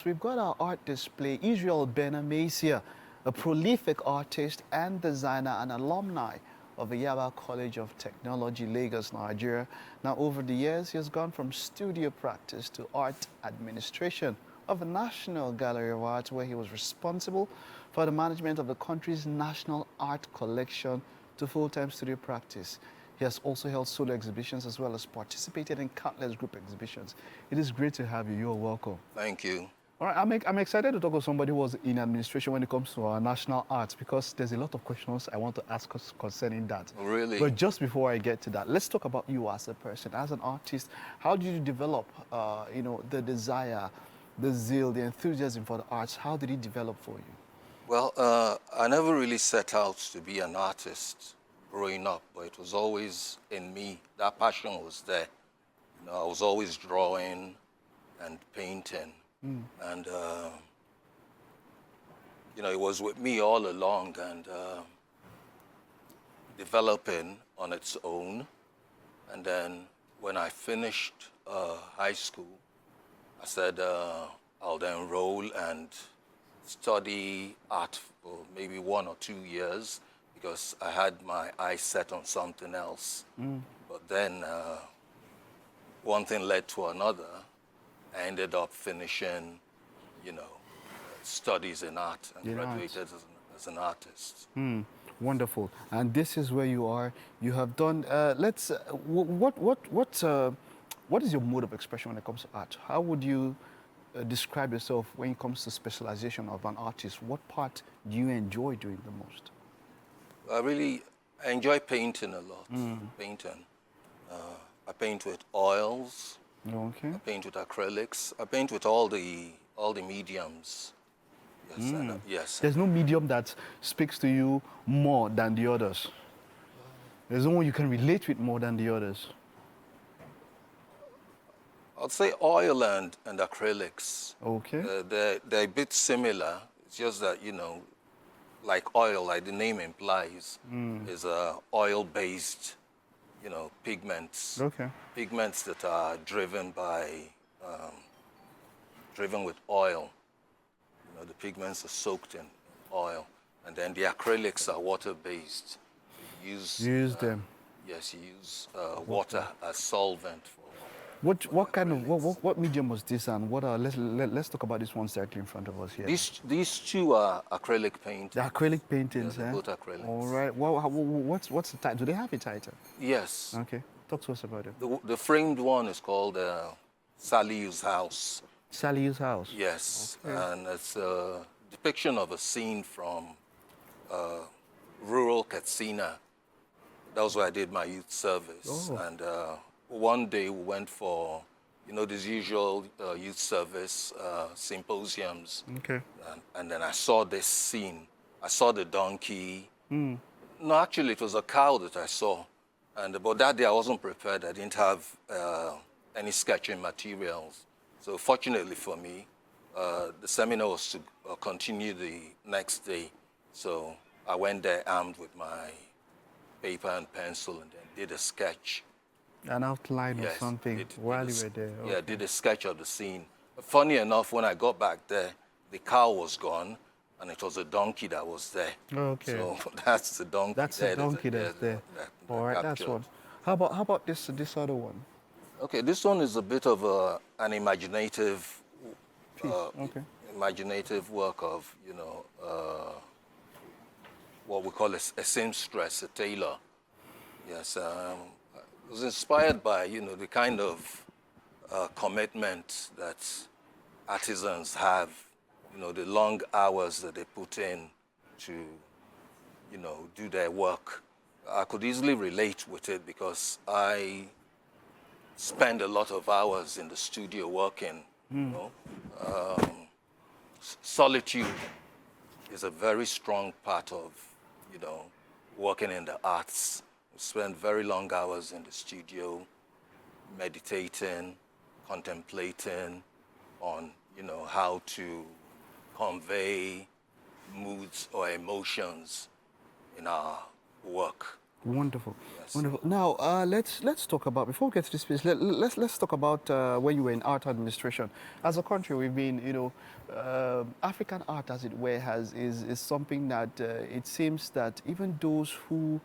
We've got our art display. Israel Benamaisia, a prolific artist and designer and alumni of the Yaba College of Technology, Lagos, Nigeria. Now, over the years, he has gone from studio practice to art administration of the National Gallery of Art, where he was responsible for the management of the country's national art collection, to full-time studio practice. He has also held solo exhibitions as well as participated in countless group exhibitions. It is great to have you. You're welcome. Thank you. All right, I'm excited to talk to somebody who was in administration when it comes to our national arts, because there's a lot of questions I want to ask us concerning that. Really? But just before I get to that, let's talk about you as a person, as an artist. How did you develop, the desire, the zeal, the enthusiasm for the arts? How did it develop for you? Well, I never really set out to be an artist growing up, but it was always in me. That passion was there. I was always drawing and painting. And, it was with me all along and developing on its own. And then when I finished high school, I said I'll then enroll and study art for maybe 1 or 2 years because I had my eyes set on something else. But then one thing led to another. I ended up finishing, studies in art and graduated as an artist. Wonderful. And this is where you are. You have done. What is your mode of expression when it comes to art? How would you describe yourself when it comes to specialization of an artist? What part do you enjoy doing the most? I enjoy painting a lot. Painting. I paint with oils. Okay. I paint with acrylics. I paint with all the mediums. Yes. Yes. There's no medium that speaks to you more than the others. There's no one you can relate with more than the others. I'd say oil and acrylics. Okay. They're a bit similar. It's just that, like oil, like the name implies, is oil-based, pigments. Okay. Pigments that are driven with oil. The pigments are soaked in oil. And then the acrylics are water-based. You use them. Yes, you use water as solvent for. What medium was this, and let's talk about this one directly in front of us here. These two are acrylic paintings. The acrylic paintings, yeah, both acrylics. All right. Well, what's the title? Do they have a title? Yes. Okay. Talk to us about it. The framed one is called Sally's House. Sally's House. Yes, okay. And it's a depiction of a scene from rural Katsina. That was where I did my youth service. And one day we went for, these usual youth service symposiums. Okay. And then I saw this scene. I saw the donkey. No, actually, it was a cow that I saw. But that day I wasn't prepared. I didn't have any sketching materials. So fortunately for me, the seminar was to continue the next day. So I went there armed with my paper and pencil and then did a sketch. An outline or something while you were there? Okay. Yeah, did a sketch of the scene. Funny enough, when I got back there, the cow was gone, and it was a donkey that was there. Okay. So that's the donkey. That's the donkey that's there. All right, that's one. How about this other one? Okay, this one is a bit of an imaginative piece. Okay. Imaginative work of, what we call a seamstress, a tailor. Yes, it was inspired by, the kind of commitment that artisans have, the long hours that they put in to, do their work. I could easily relate with it because I spend a lot of hours in the studio working. Solitude is a very strong part of, working in the arts. We spend very long hours in the studio, meditating, contemplating on, how to convey moods or emotions in our work. Wonderful, Yes. wonderful. Now, let's talk about, before we get to this place, let's talk about when you were in art administration. As a country, we've been, African art, as it were, is something that it seems that even those who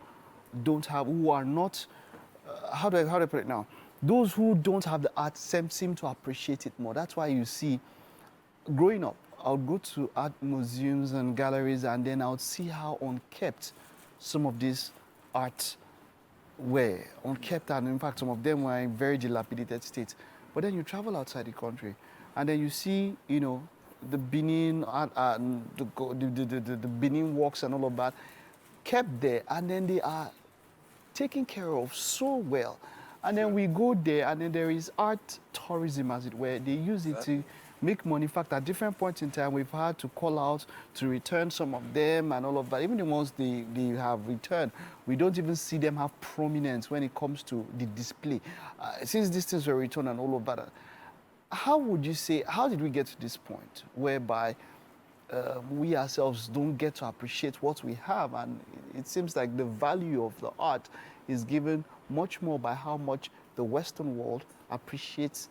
don't have, who are not, how do I put it now? Those who don't have the art seem to appreciate it more. That's why you see, growing up, I would go to art museums and galleries, and then I would see how unkept some of these art were. Unkept, and in fact, some of them were in very dilapidated states. But then you travel outside the country, and then you see, the Benin art, the Benin works and all of that, kept there, and then they are taken care of so well. And then we go there, and then there is art tourism, as it were. They use it to make money. In fact, at different points in time, we've had to call out to return some of them and all of that. Even the ones they have returned, we don't even see them have prominence when it comes to the display. Since these things were returned and all of that, how would you say, how did we get to this point whereby we ourselves don't get to appreciate what we have? And it seems like the value of the art is given much more by how much the Western world appreciates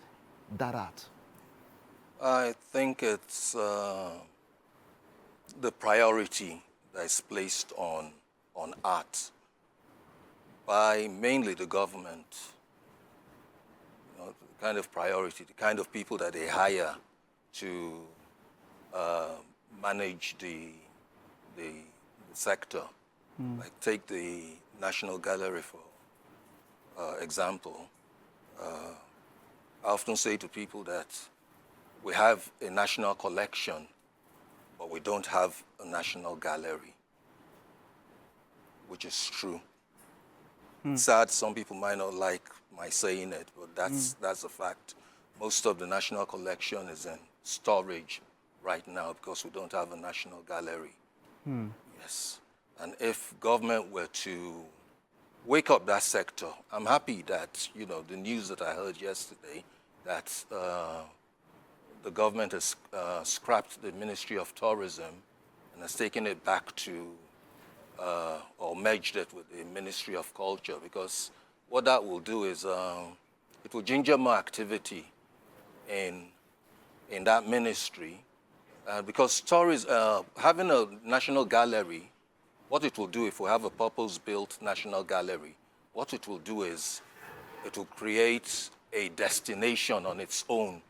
that art. I think it's the priority that is placed on art by mainly the government. The kind of priority, the kind of people that they hire to manage the sector. Like take the National Gallery for example. I often say to people that we have a national collection, but we don't have a national gallery, which is true. Sad, some people might not like my saying it, but that's a fact. Most of the national collection is in storage right now because we don't have a national gallery. Yes. And if government were to wake up that sector, I'm happy that, the news that I heard yesterday, that the government has scrapped the Ministry of Tourism and has taken it back to, or merged it with the Ministry of Culture, because what that will do is it will ginger more activity in that ministry. Because having a national gallery, what it will do if we have a purpose-built national gallery, what it will do is it will create a destination on its own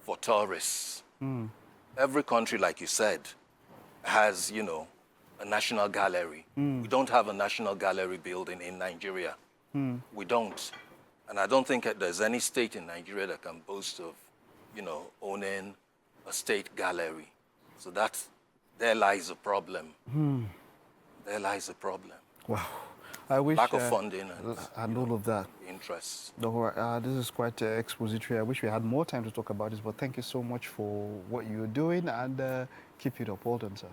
for tourists. Every country, like you said, has, a national gallery. We don't have a national gallery building in Nigeria. We don't. And I don't think there's any state in Nigeria that can boast of, owning a state gallery. So there lies a problem. There lies a problem. Wow. I wish Lack of funding and all of that. Interests. This is quite expository. I wish we had more time to talk about this, but thank you so much for what you're doing, and keep it up. Well done, sir.